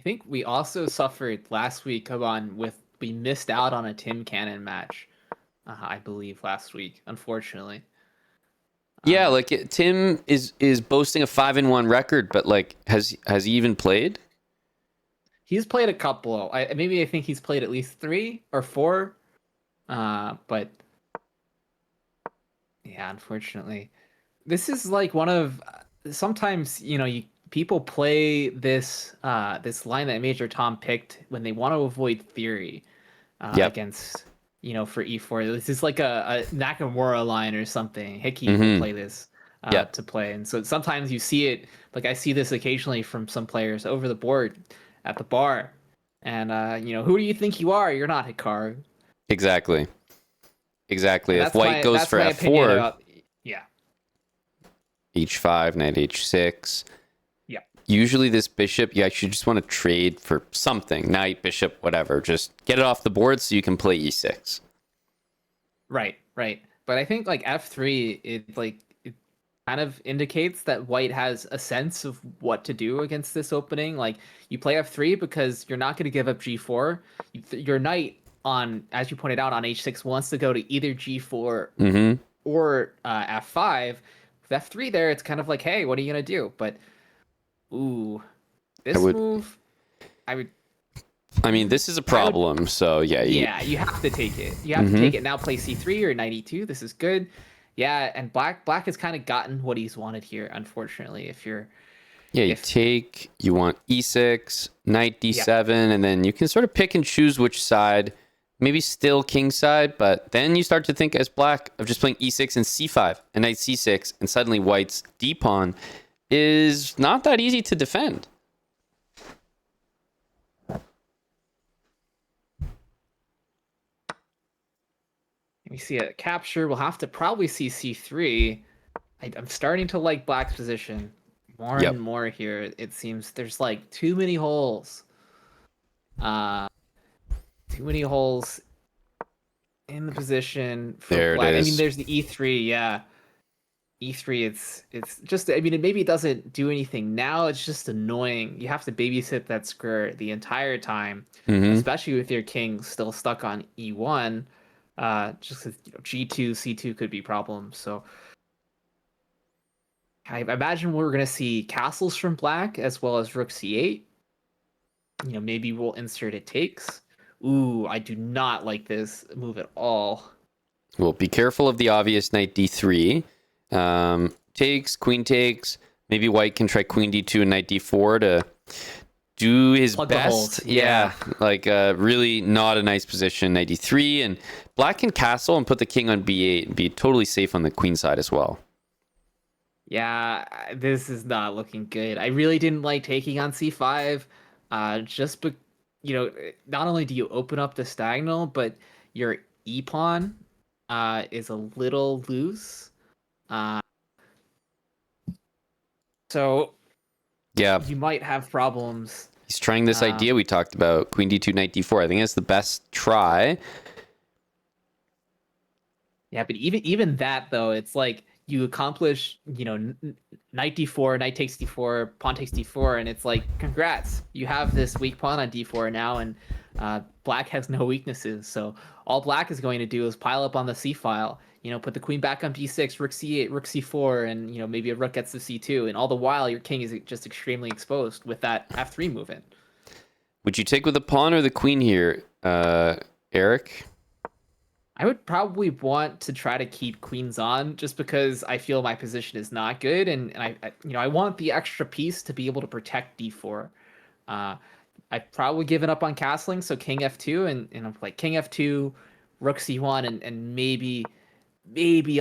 think we also suffered last week we missed out on a Tim Cannon match. I believe last week, unfortunately. Yeah, Tim is boasting a 5-1 record, but like, has he even played? He's played a couple. I think he's played at least 3 or 4. But yeah, unfortunately, this is like one of sometimes people play this line that MajorrTomm picked when they want to avoid theory Yep. against for e4. This is like a Nakamura line or something. Hickey will Mm-hmm. play this Yep. to play, and so sometimes you see it. Like I see this occasionally from some players over the board at the bar, and who do you think you are? You're not Hikaru. Exactly. And If white goes that's for my opinion f4, about yeah. h5, knight h6. Yeah. Usually this bishop, you actually just want to trade for something. Knight, bishop, whatever. Just get it off the board so you can play e6. Right. But I think like f3, it kind of indicates that white has a sense of what to do against this opening. Like you play f3 because you're not going to give up g4. Your knight on, as you pointed out, on h6 wants to go to either g4 Mm-hmm. or f5. With f3 there, it's kind of like, hey, what are you going to do? But ooh, this move, I mean, this is a problem, so yeah. You have to take it. You have to take it. Now play c3 or knight e2. This is good. Yeah, and black has kind of gotten what he's wanted here, unfortunately. You take, you want e6, knight d7, and then you can sort of pick and choose which side. Maybe still king side, but then you start to think as black of just playing e6 and c5 and knight c6, and suddenly white's d-pawn is not that easy to defend. We see a capture. We'll have to probably see c3. I'm starting to like black's position more and more here. It seems there's like too many holes. Too many holes in the position for there black. It is. I mean, there's the e3. Yeah, e3. It's just. I mean, maybe it doesn't do anything now. It's just annoying. You have to babysit that square the entire time, especially with your king still stuck on e1. Just because g2, c2 could be problems. So I imagine we're going to see castles from black as well as rook c8. Maybe we'll insert it takes. Ooh, I do not like this move at all. Well, be careful of the obvious knight d3. Takes, queen takes. Maybe white can try queen d2 and knight d4 to do his Plug best. Yeah, like really not a nice position. Knight d3, and black can castle and put the king on b8 and be totally safe on the queen side as well. Yeah, this is not looking good. I really didn't like taking on c5. Not only do you open up the diagonal, but your e-pawn is a little loose. So yeah, you might have problems. He's trying this idea we talked about, queen d2, knight d4. I think that's the best try. Yeah, but even that though, it's like you accomplish, knight d4, knight takes d4, pawn takes d4, and it's like, congrats, you have this weak pawn on d4 now, and black has no weaknesses. So all black is going to do is pile up on the c file, put the queen back on d6, rook c8, rook c4, and maybe a rook gets to c2, and all the while your king is just extremely exposed with that f3 movement. Would you take with the pawn or the queen here, Eric? I would probably want to try to keep queens on just because I feel my position is not good, and I want the extra piece to be able to protect d4. I've probably given up on castling, so king f2 and I'm like king f2, rook c1, and maybe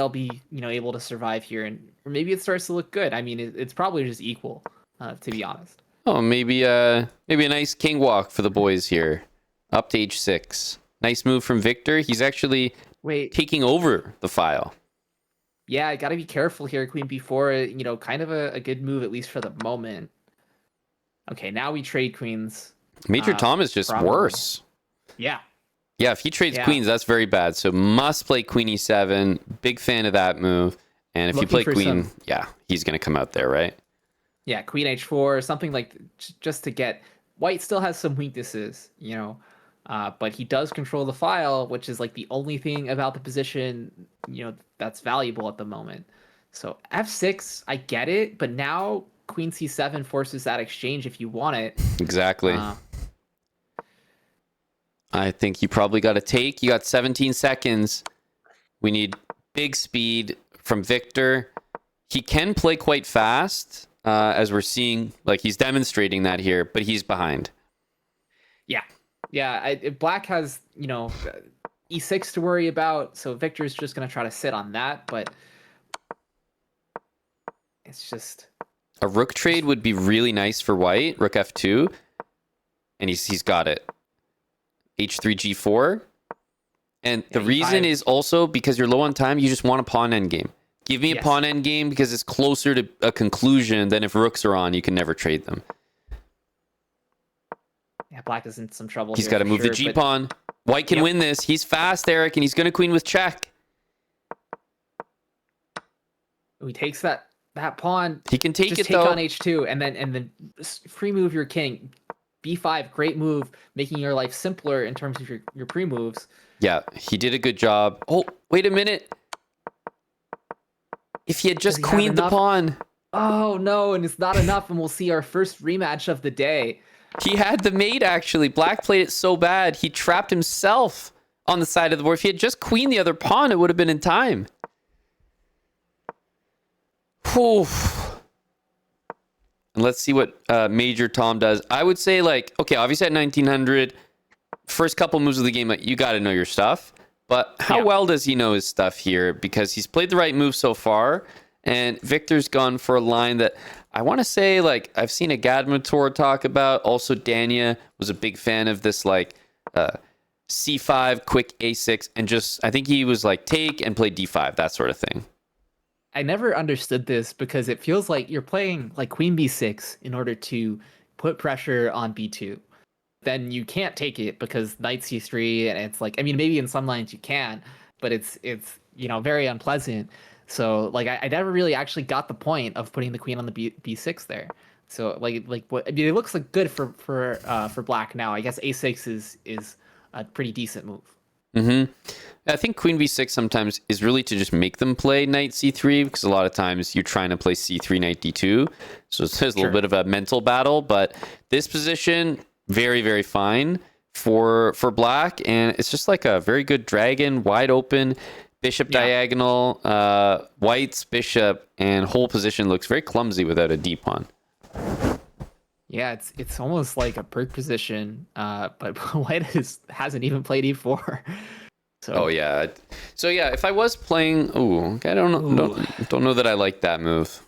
I'll be able to survive here, or maybe it starts to look good. I mean, it's probably just equal, to be honest. Oh, maybe a nice king walk for the boys here, up to h6. Nice move from Victor. He's actually taking over the file. Yeah, I got to be careful here. Queen b4, kind of a good move, at least for the moment. Okay, now we trade queens. MajorrTomm is just worse. Yeah. Yeah, if he trades queens, that's very bad. So must play queen e7. Big fan of that move. And if you play queen, he's going to come out there, right? Yeah, queen h4, something like just to get white still has some weaknesses, but he does control the file, which is like the only thing about the position, that's valuable at the moment. So f6, I get it, but now queen c7 forces that exchange if you want it. Exactly. Uh, I think you probably got to take. You got 17 seconds. We need big speed from Victor. He can play quite fast, as we're seeing. Like, he's demonstrating that here, but he's behind. yeah, yeah. Black has e6 to worry about, so Victor's just gonna try to sit on that, but it's just A rook trade would be really nice for white. Rook f2, and he's got it. h3 g4, and the reason is also because you're low on time. You just want a pawn endgame. Give me a pawn endgame because it's closer to a conclusion than if rooks are on. You can never trade them. Yeah, Black is in some trouble. He's got to move the g pawn. White can win this. He's fast, Eric, and he's going to queen with check. He takes that pawn. He can take just it though. Take on h2 and then free move your king. b5, great move, making your life simpler in terms of your pre moves. Yeah, he did a good job. Oh, wait a minute. If he had just queened the pawn. Oh no, and it's not enough, and we'll see our first rematch of the day. He had the mate, actually. Black played it so bad, he trapped himself on the side of the board. If he had just queened the other pawn, it would have been in time. Whew. And let's see what MajorrTomm does. I would say, like, okay, obviously at 1900, first couple moves of the game, like, you got to know your stuff. But how well does he know his stuff here? Because he's played the right move so far, and Victor's gone for a line that I want to say, like, I've seen a Gadmator talk about. Also, Dania was a big fan of this, like, c5, quick a6, and just, I think he was like, take and play d5, that sort of thing. I never understood this because it feels like you're playing like queen b6 in order to put pressure on b2. Then you can't take it because knight c3, and it's like, I mean, maybe in some lines you can, but it's very unpleasant. So like I never really actually got the point of putting the queen on the b6 there. So like what, I mean, it looks like good for black now. I guess a6 is a pretty decent move. Mm-hmm. I think queen b6 sometimes is really to just make them play knight c3, because a lot of times you're trying to play c3 knight d2, so it's a little bit of a mental battle. But this position, very, very fine for black, and it's just like a very good dragon, wide open, bishop diagonal, white's bishop, and whole position looks very clumsy without a d pawn. Yeah, it's almost like a brick position, but white hasn't even played e4. So. Oh yeah, so yeah, if I was playing, I don't know that I like that move.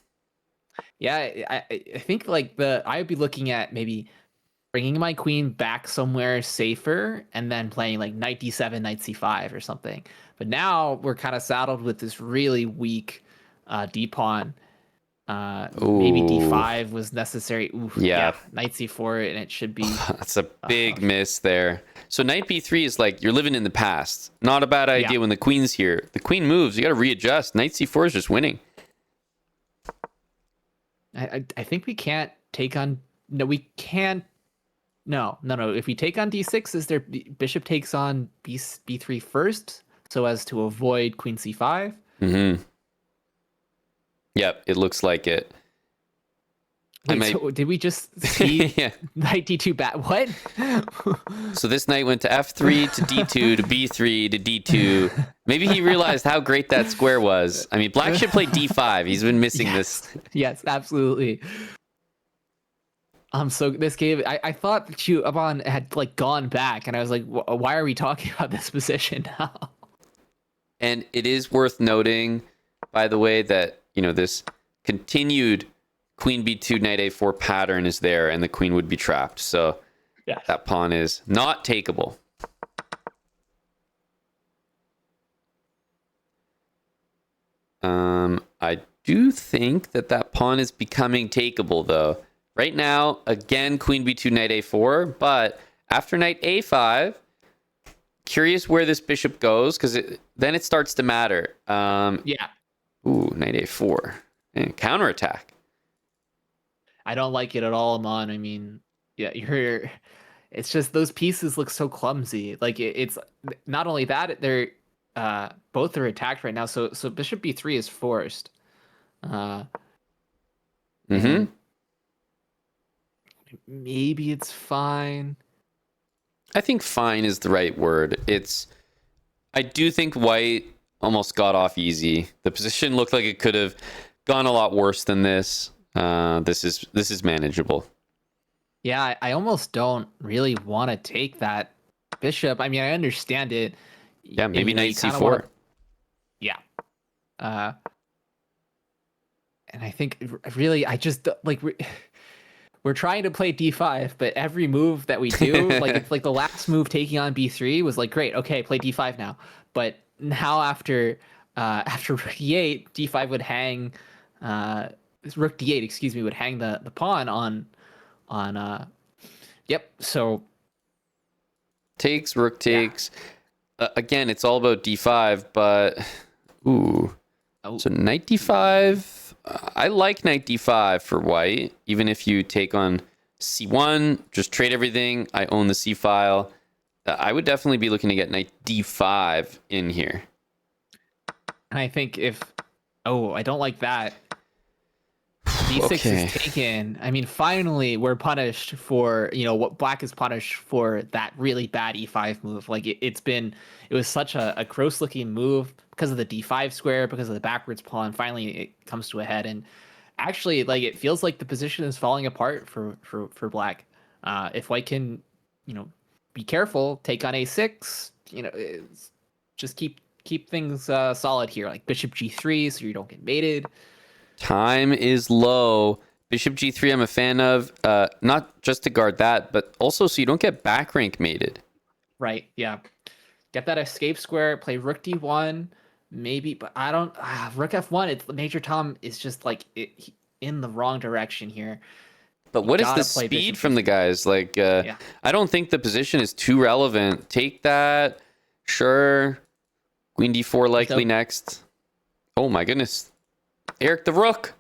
Yeah, I think like I would be looking at maybe bringing my queen back somewhere safer and then playing like knight d7, knight c5 or something. But now we're kind of saddled with this really weak d pawn. Maybe d5 was necessary. Oof, yeah, knight c4, and it should be. That's a big miss there. So knight b3 is like you're living in the past. Not a bad idea when the queen's here. The queen moves, you got to readjust. Knight c4 is just winning. I think we can't take on. No, we can't. No. If we take on d6, is their bishop takes on b3 first, so as to avoid queen c5. Mm-hmm. Yep, it looks like it. Wait, so did we just see knight d2 back? What? So this knight went to f3 to d2 to b3 to d2. Maybe he realized how great that square was. I mean, black should play d5. He's been missing this. Yes, absolutely. So this game, I thought Chuban had like gone back, and I was like, why are we talking about this position now? And it is worth noting, by the way, that this continued queen b2 knight a4 pattern is there, and the queen would be trapped. So that pawn is not takeable. I do think that pawn is becoming takeable, though. Right now, again, queen b2 knight a4, but after knight a5, curious where this bishop goes, because then it starts to matter. Ooh, knight a4 and counterattack. I don't like it at all, Amon. I mean, Yeah, you're. It's just those pieces look so clumsy. Like it's not only that they're both are attacked right now. So bishop b3 is forced, uh, Mm-hmm. and maybe it's fine. I think fine is the right word. I do think white almost got off easy. The position looked like it could have gone a lot worse than this. This is manageable. Yeah, I almost don't really want to take that bishop. I mean, I understand it. Yeah, maybe You knight kind of want c4. to, yeah. Uh, and I think really, I just like we're trying to play d5, but every move that we do, like it's like the last move taking on b3 was like great, okay, play d5 now. But now after rook e8, d5 would hang, uh, rook d8, excuse me, would hang the pawn on yep. So Takes, rook yeah. takes. Again, it's all about d5, but ooh. Oh, So knight d5. I like knight d5 for white, even if you take on c1, just trade everything. I own the c file. I would definitely be looking to get knight d5 in here. and I think if oh, I don't like that. D6 is Okay. taken. I mean, finally, we're punished for, what black is punished for that really bad e5 move. Like, it was such a gross looking move because of the d5 square, because of the backwards pawn. Finally, it comes to a head. And actually, like, it feels like the position is falling apart for black. If white can, be careful, take on a6, just keep things solid here, like bishop g3, so you don't get mated. Time is low. Bishop g3 I'm a fan of. Not just to guard that, but also so you don't get back rank mated. Right. Yeah. Get that escape square. Play rook d1, maybe, but I don't. Rook f1. It's MajorrTomm is just like in the wrong direction here. But You what is the gotta play speed bishop from the g3. guys? Like, Yeah. I don't think the position is too relevant. Take that. Sure. Queen d4 likely So, next. Oh my goodness. Eric the rook.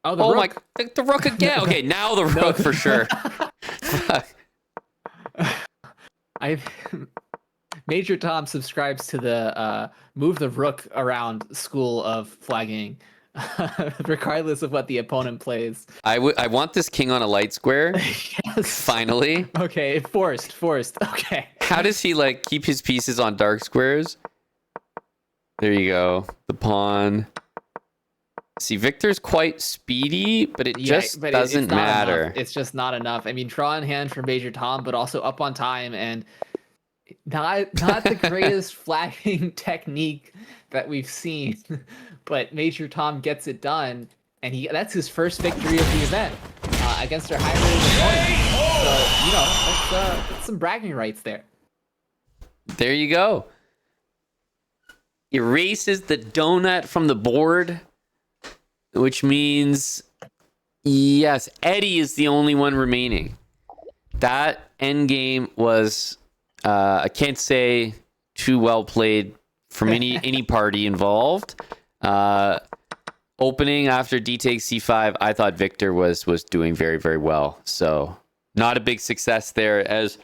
oh, the Oh my, rook. the rook again. Okay, now the No. rook for sure. Fuck. I MajorrTomm subscribes to the move the rook around school of flagging, regardless of what the opponent plays. I want this king on a light square. Yes. Finally. Okay, forced. Okay. How does he like keep his pieces on dark squares? There you go. The pawn. See, Victor's quite speedy, but it just but doesn't it's not matter. enough. It's just not enough. I mean, draw in hand for MajorrTomm, but also up on time, and not the greatest flagging technique that we've seen. But MajorrTomm gets it done, and that's his first victory of the event against our high-rated opponent. So that's some bragging rights there. There you go. Erases the donut from the board, which means, yes, Eddie is the only one remaining. That endgame was, I can't say too well played from any party involved. Opening after D takes C5, I thought Victor was doing very, very well. So not a big success there, as